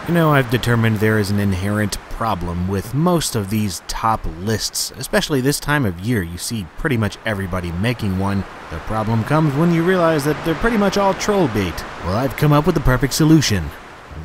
You know, I've determined there is an inherent problem with most of these top lists, especially this time of year. You see pretty much everybody making one. The problem comes when you realize that they're pretty much all troll bait. Well, I've come up with the perfect solution.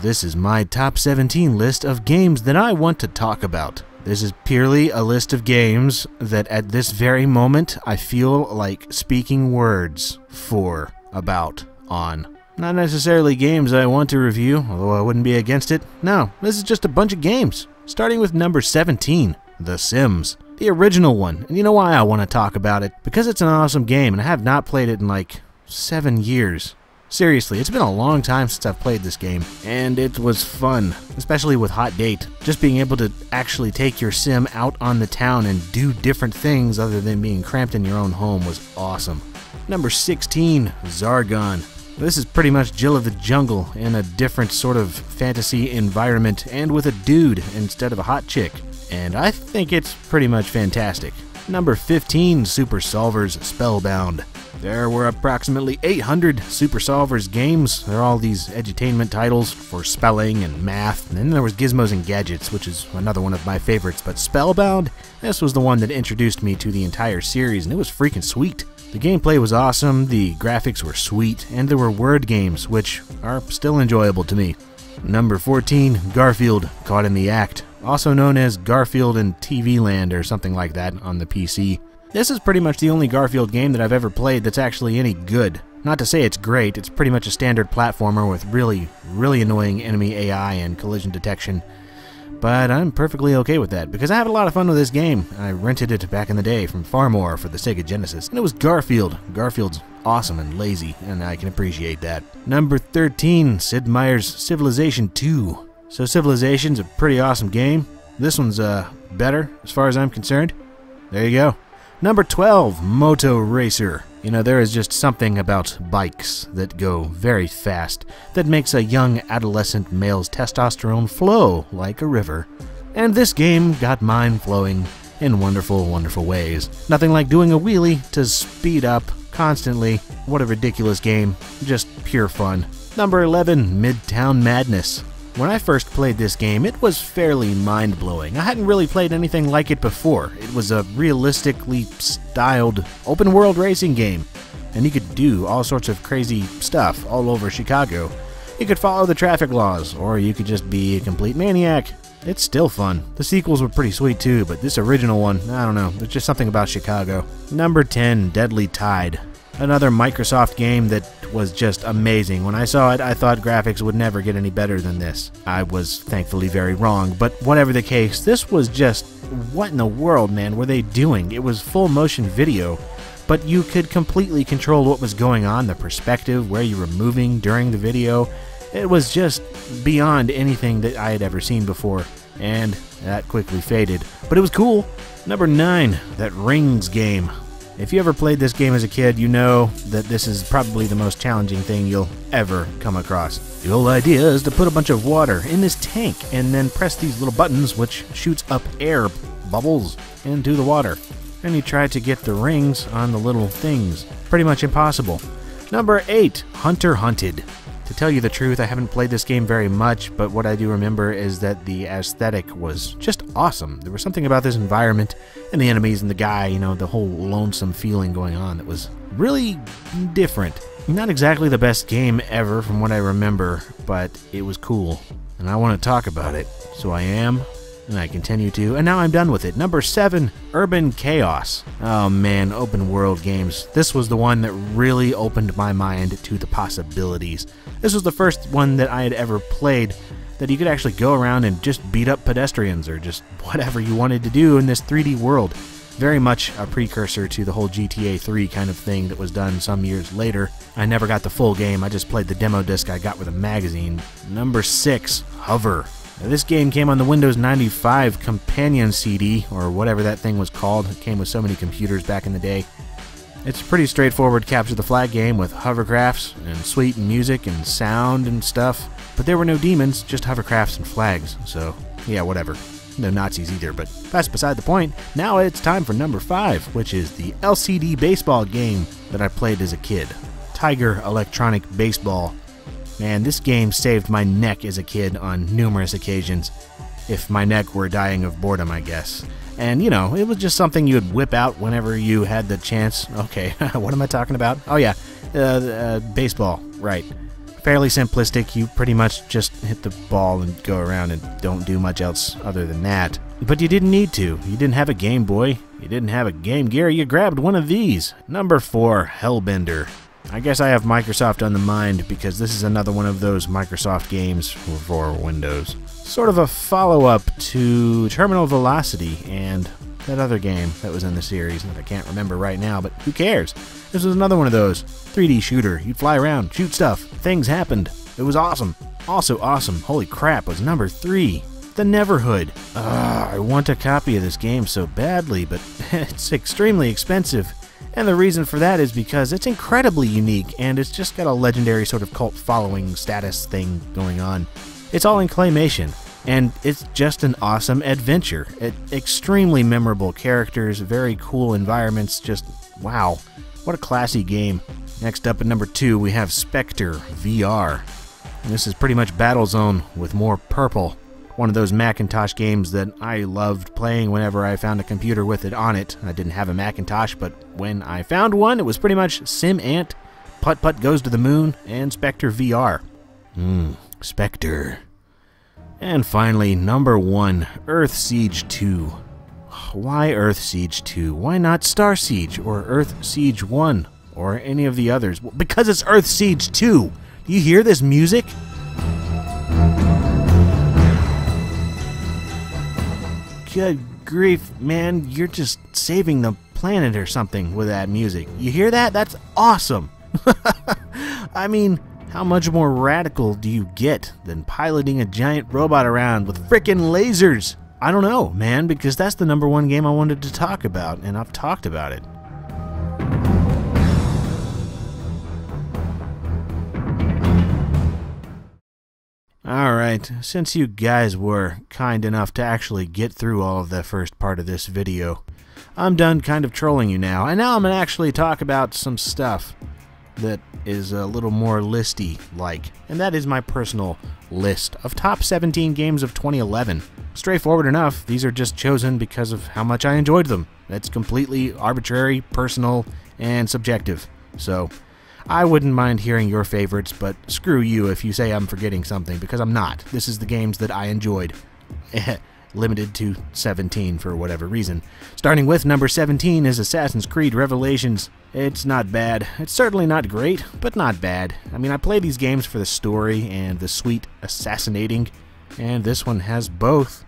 This is my top 17 list of games that I want to talk about. This is purely a list of games that at this very moment I feel like speaking words for, about, on. Not necessarily games I want to review, although I wouldn't be against it. No, this is just a bunch of games. Starting with number 17, The Sims. The original one. And you know why I want to talk about it? Because it's an awesome game, and I have not played it in like 7 years. Seriously, it's been a long time since I've played this game, and it was fun, especially with Hot Date. Just being able to actually take your sim out on the town and do different things other than being cramped in your own home was awesome. Number 16, Zargon. This is pretty much Jill of the Jungle in a different sort of fantasy environment and with a dude instead of a hot chick. And I think it's pretty much fantastic. Number 15, Super Solvers Spellbound. There were approximately 800 Super Solvers games. They're all these edutainment titles for spelling and math. And then there was Gizmos and Gadgets, which is another one of my favorites. But Spellbound, this was the one that introduced me to the entire series, and it was freaking sweet. The gameplay was awesome, the graphics were sweet, and there were word games, which are still enjoyable to me. Number 14, Garfield Caught in the Act, also known as Garfield in TV Land or something like that on the PC. This is pretty much the only Garfield game that I've ever played that's actually any good. Not to say it's great, it's pretty much a standard platformer with really annoying enemy AI and collision detection. But I'm perfectly okay with that, because I had a lot of fun with this game. I rented it back in the day from Farmore for the Sega Genesis, and it was Garfield. Garfield's awesome and lazy, and I can appreciate that. Number 13, Sid Meier's Civilization 2. So Civilization's a pretty awesome game. This one's better, as far as I'm concerned. There you go. Number 12, Moto Racer. You know, there is just something about bikes that go very fast that makes a young adolescent male's testosterone flow like a river. And this game got mine flowing in wonderful, wonderful ways. Nothing like doing a wheelie to speed up constantly. What a ridiculous game. Just pure fun. Number 11, Midtown Madness. When I first played this game, it was fairly mind-blowing. I hadn't really played anything like it before. It was a realistically styled open-world racing game, and you could do all sorts of crazy stuff all over Chicago. You could follow the traffic laws, or you could just be a complete maniac. It's still fun. The sequels were pretty sweet too, but this original one, I don't know, there's just something about Chicago. Number 10, Deadly Tide. Another Microsoft game that was just amazing. When I saw it, I thought graphics would never get any better than this. I was thankfully very wrong, but whatever the case, this was just, what in the world, man, were they doing? It was full motion video, but you could completely control what was going on, the perspective, where you were moving during the video. It was just beyond anything that I had ever seen before, and that quickly faded. But it was cool. Number 9, that Rings game. If you ever played this game as a kid, you know that this is probably the most challenging thing you'll ever come across. The whole idea is to put a bunch of water in this tank and then press these little buttons which shoots up air bubbles into the water. And you try to get the rings on the little things. Pretty much impossible. Number 8, Hunter Hunted. To tell you the truth, I haven't played this game very much, but what I do remember is that the aesthetic was just awesome. There was something about this environment and the enemies and the guy, you know, the whole lonesome feeling going on that was really different. Not exactly the best game ever from what I remember, but it was cool, and I want to talk about it. So I am, and I continue to, and now I'm done with it. Number 7, Urban Chaos. Oh man, open world games. This was the one that really opened my mind to the possibilities. This was the first one that I had ever played that you could actually go around and just beat up pedestrians or just whatever you wanted to do in this 3D world. Very much a precursor to the whole GTA 3 kind of thing that was done some years later. I never got the full game, I just played the demo disc I got with a magazine. Number 6, Hover. Now, this game came on the Windows 95 Companion CD, or whatever that thing was called. It came with so many computers back in the day. It's a pretty straightforward capture the flag game with hovercrafts and sweet music and sound and stuff. But there were no demons, just hovercrafts and flags, so yeah, whatever. No Nazis either, but that's beside the point. Now it's time for number 5, which is the LCD baseball game that I played as a kid. Tiger Electronic Baseball. Man, this game saved my neck as a kid on numerous occasions. If my neck were dying of boredom, I guess. And, you know, it was just something you would whip out whenever you had the chance. Okay, what am I talking about? Oh, yeah, baseball, right. Fairly simplistic. You pretty much just hit the ball and go around and don't do much else other than that. But you didn't need to. You didn't have a Game Boy. You didn't have a Game Gear. You grabbed one of these. Number 4, Hellbender. I guess I have Microsoft on the mind because this is another one of those Microsoft games for Windows. Sort of a follow-up to Terminal Velocity and that other game that was in the series that I can't remember right now, but who cares? This was another one of those 3D shooter. You'd fly around, shoot stuff, things happened. It was awesome. Also awesome, holy crap, was number 3, The Neverhood. I want a copy of this game so badly, but it's extremely expensive. And the reason for that is because it's incredibly unique, and it's just got a legendary sort of cult following status thing going on. It's all in claymation, and it's just an awesome adventure. Extremely memorable characters, very cool environments, just wow. What a classy game. Next up at number 2, we have Spectre VR. And this is pretty much Battlezone with more purple. One of those Macintosh games that I loved playing whenever I found a computer with it on it. I didn't have a Macintosh, but when I found one, it was pretty much Sim Ant, Putt Putt Goes to the Moon, and Spectre VR. Spectre. And finally, number 1, Earth Siege 2. Why Earth Siege 2? Why not Star Siege or Earth Siege 1 or any of the others? Well, because it's Earth Siege 2. Do you hear this music? Good grief, man, you're just saving the planet or something with that music. You hear that? That's awesome. I mean, how much more radical do you get than piloting a giant robot around with frickin' lasers? I don't know, man, because that's the number 1 game I wanted to talk about, and I've talked about it. Alright, since you guys were kind enough to actually get through all of the first part of this video, I'm done kind of trolling you now, and now I'm going to actually talk about some stuff that is a little more listy-like, and that is my personal list of top 17 games of 2011. Straightforward enough, these are just chosen because of how much I enjoyed them. That's completely arbitrary, personal, and subjective. So, I wouldn't mind hearing your favorites, but screw you if you say I'm forgetting something, because I'm not. This is the games that I enjoyed. Limited to 17 for whatever reason. Starting with number 17 is Assassin's Creed Revelations. It's not bad. It's certainly not great, but not bad. I mean, I play these games for the story and the sweet assassinating, and this one has both.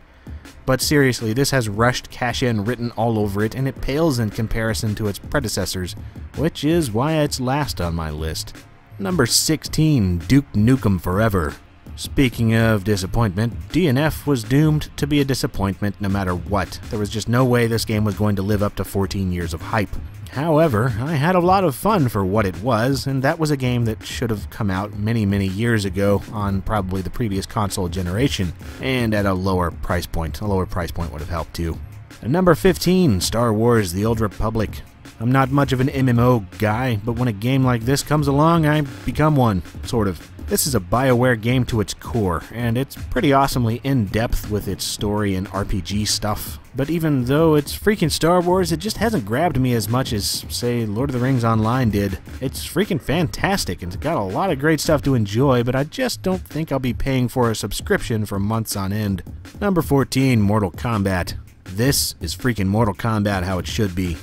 But seriously, this has rushed cash-in written all over it, and it pales in comparison to its predecessors, which is why it's last on my list. Number 16, Duke Nukem Forever. Speaking of disappointment, DNF was doomed to be a disappointment no matter what. There was just no way this game was going to live up to 14 years of hype. However, I had a lot of fun for what it was, and that was a game that should have come out many, many years ago on probably the previous console generation, and at a lower price point. A lower price point would have helped too. And number 15, Star Wars: The Old Republic. I'm not much of an MMO guy, but when a game like this comes along, I become one, sort of. This is a BioWare game to its core, and it's pretty awesomely in-depth with its story and RPG stuff. But even though it's freaking Star Wars, it just hasn't grabbed me as much as, say, Lord of the Rings Online did. It's freaking fantastic, and it's got a lot of great stuff to enjoy, but I just don't think I'll be paying for a subscription for months on end. Number 14, Mortal Kombat. This is freaking Mortal Kombat how it should be.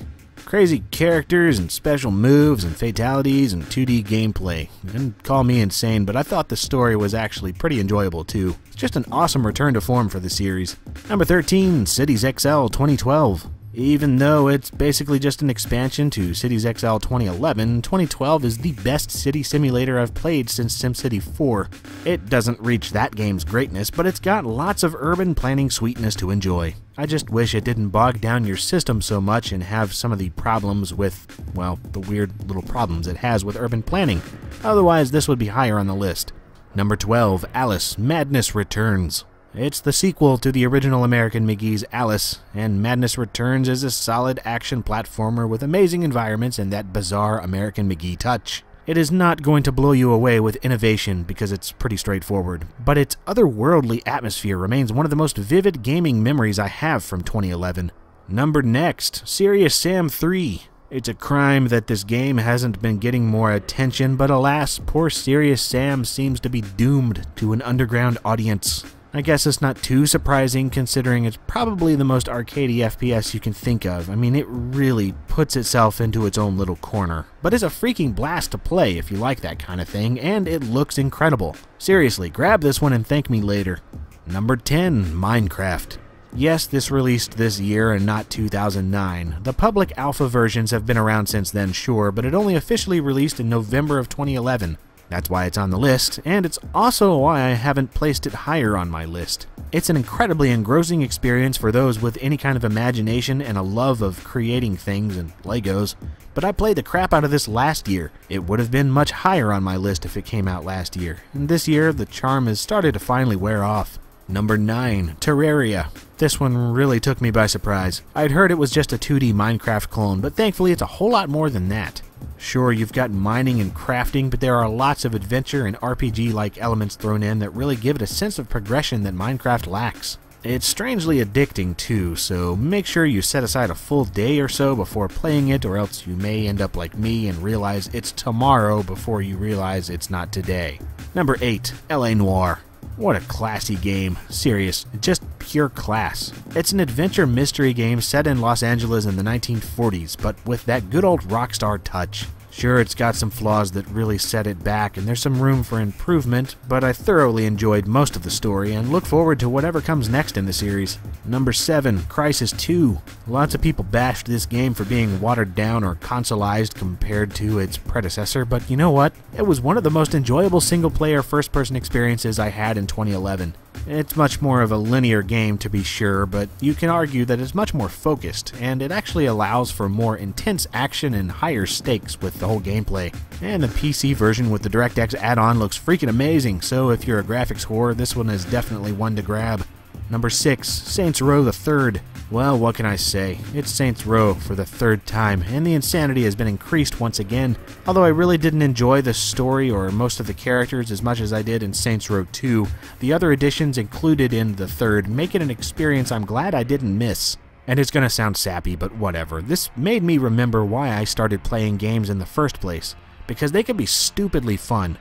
Crazy characters and special moves and fatalities and 2D gameplay. And call me insane, but I thought the story was actually pretty enjoyable too. It's just an awesome return to form for the series. Number 13, Cities XL 2012. Even though it's basically just an expansion to Cities XL 2011, 2012 is the best city simulator I've played since SimCity 4. It doesn't reach that game's greatness, but it's got lots of urban planning sweetness to enjoy. I just wish it didn't bog down your system so much and have some of the problems with, well, the weird little problems it has with urban planning. Otherwise, this would be higher on the list. Number 12, Alice: Madness Returns. It's the sequel to the original American McGee's Alice, and Madness Returns is a solid action platformer with amazing environments and that bizarre American McGee touch. It is not going to blow you away with innovation because it's pretty straightforward, but its otherworldly atmosphere remains one of the most vivid gaming memories I have from 2011. Number next, Serious Sam 3. It's a crime that this game hasn't been getting more attention, but alas, poor Serious Sam seems to be doomed to an underground audience. I guess it's not too surprising considering it's probably the most arcadey FPS you can think of. I mean, it really puts itself into its own little corner. But it's a freaking blast to play if you like that kind of thing, and it looks incredible. Seriously, grab this one and thank me later. Number 10, Minecraft. Yes, this released this year and not 2009. The public alpha versions have been around since then, sure, but it only officially released in November of 2011. That's why it's on the list, and it's also why I haven't placed it higher on my list. It's an incredibly engrossing experience for those with any kind of imagination and a love of creating things and Legos, but I played the crap out of this last year. It would have been much higher on my list if it came out last year, and this year the charm has started to finally wear off. Number 9, Terraria. This one really took me by surprise. I'd heard it was just a 2D Minecraft clone, but thankfully it's a whole lot more than that. Sure, you've got mining and crafting, but there are lots of adventure and RPG-like elements thrown in that really give it a sense of progression that Minecraft lacks. It's strangely addicting too, so make sure you set aside a full day or so before playing it, or else you may end up like me and realize it's tomorrow before you realize it's not today. Number 8, LA Noire. What a classy game. Serious, just pure class. It's an adventure mystery game set in Los Angeles in the 1940s, but with that good old rockstar touch. Sure, it's got some flaws that really set it back, and there's some room for improvement, but I thoroughly enjoyed most of the story and look forward to whatever comes next in the series. Number 7, Crysis 2. Lots of people bashed this game for being watered down or consoleized compared to its predecessor, but you know what? It was one of the most enjoyable single-player first-person experiences I had in 2011. It's much more of a linear game to be sure, but you can argue that it's much more focused, and it actually allows for more intense action and higher stakes with the whole gameplay. And the PC version with the DirectX add-on looks freaking amazing, so if you're a graphics whore, this one is definitely one to grab. Number 6, Saints Row the Third. Well, what can I say? It's Saints Row for the third time, and the insanity has been increased once again. Although I really didn't enjoy the story or most of the characters as much as I did in Saints Row 2, the other additions included in the third make it an experience I'm glad I didn't miss. And it's gonna sound sappy, but whatever. This made me remember why I started playing games in the first place, because they can be stupidly fun.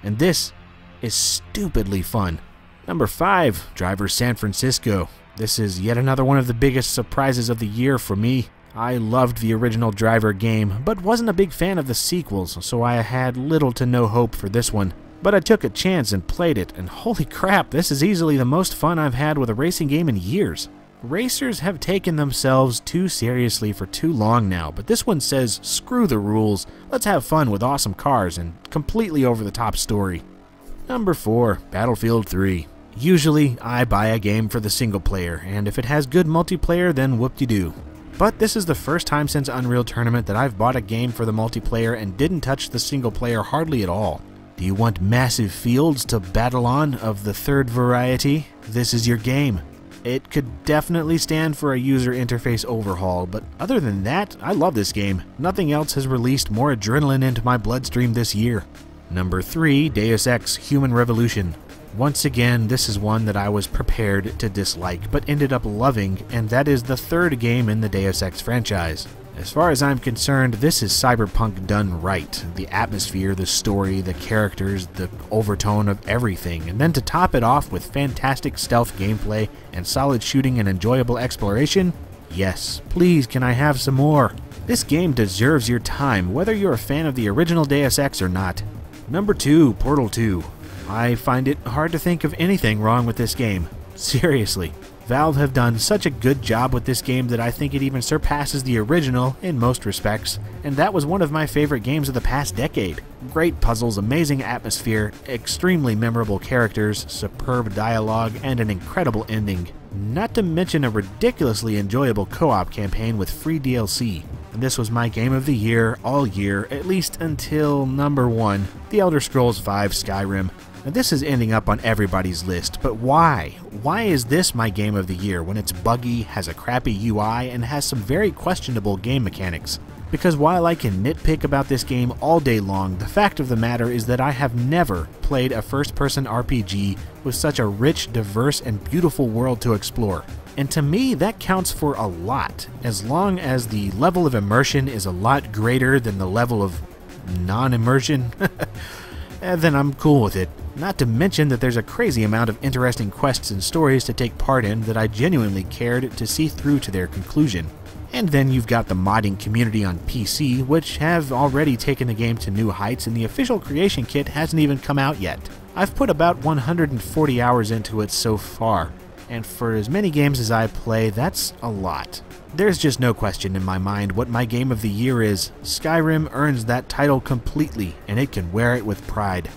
And this is stupidly fun. Number 5, Driver San Francisco. This is yet another one of the biggest surprises of the year for me. I loved the original Driver game, but wasn't a big fan of the sequels, so I had little to no hope for this one. But I took a chance and played it, and holy crap, this is easily the most fun I've had with a racing game in years. Racers have taken themselves too seriously for too long now, but this one says, screw the rules, let's have fun with awesome cars and completely over-the-top story. Number 4, Battlefield 3. Usually, I buy a game for the single player, and if it has good multiplayer, then whoop-de-doo. But this is the first time since Unreal Tournament that I've bought a game for the multiplayer and didn't touch the single player hardly at all. Do you want massive fields to battle on of the third variety? This is your game. It could definitely stand for a user interface overhaul, but other than that, I love this game. Nothing else has released more adrenaline into my bloodstream this year. Number 3, Deus Ex: Human Revolution. Once again, this is one that I was prepared to dislike, but ended up loving, and that is the third game in the Deus Ex franchise. As far as I'm concerned, this is Cyberpunk done right. The atmosphere, the story, the characters, the overtone of everything, and then to top it off with fantastic stealth gameplay and solid shooting and enjoyable exploration? Yes, please can I have some more? This game deserves your time, whether you're a fan of the original Deus Ex or not. Number 2, Portal 2. I find it hard to think of anything wrong with this game. Seriously. Valve have done such a good job with this game that I think it even surpasses the original in most respects, and that was one of my favorite games of the past decade. Great puzzles, amazing atmosphere, extremely memorable characters, superb dialogue, and an incredible ending. Not to mention a ridiculously enjoyable co-op campaign with free DLC. And this was my game of the year, all year, at least until number 1, The Elder Scrolls V Skyrim. Now this is ending up on everybody's list, but why? Why is this my game of the year when it's buggy, has a crappy UI, and has some very questionable game mechanics? Because while I can nitpick about this game all day long, the fact of the matter is that I have never played a first-person RPG with such a rich, diverse, and beautiful world to explore. And to me, that counts for a lot. As long as the level of immersion is a lot greater than the level of non-immersion, then I'm cool with it. Not to mention that there's a crazy amount of interesting quests and stories to take part in that I genuinely cared to see through to their conclusion. And then you've got the modding community on PC, which have already taken the game to new heights, and the official creation kit hasn't even come out yet. I've put about 140 hours into it so far, and for as many games as I play, that's a lot. There's just no question in my mind what my game of the year is. Skyrim earns that title completely, and it can wear it with pride.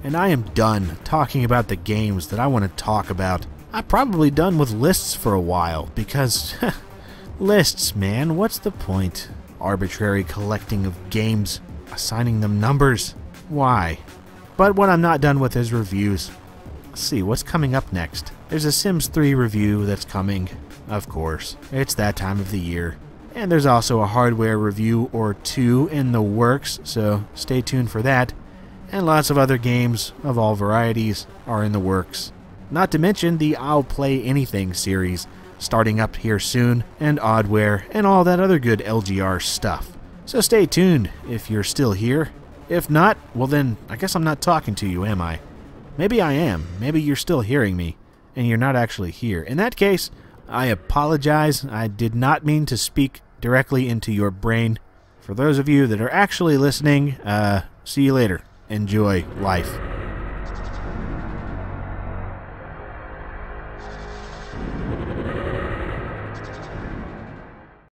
And I am done talking about the games that I want to talk about. I'm probably done with lists for a while, because lists, man, what's the point? Arbitrary collecting of games, assigning them numbers. Why? But what I'm not done with is reviews. Let's see, what's coming up next? There's a Sims 3 review that's coming. Of course, it's that time of the year. And there's also a hardware review or two in the works, so stay tuned for that. And lots of other games of all varieties are in the works. Not to mention the I'll Play Anything series, starting up here soon, and Oddware, and all that other good LGR stuff. So stay tuned if you're still here. If not, well then, I guess I'm not talking to you, am I? Maybe I am. Maybe you're still hearing me, and you're not actually here. In that case, I apologize. I did not mean to speak directly into your brain. For those of you that are actually listening, see you later. Enjoy life.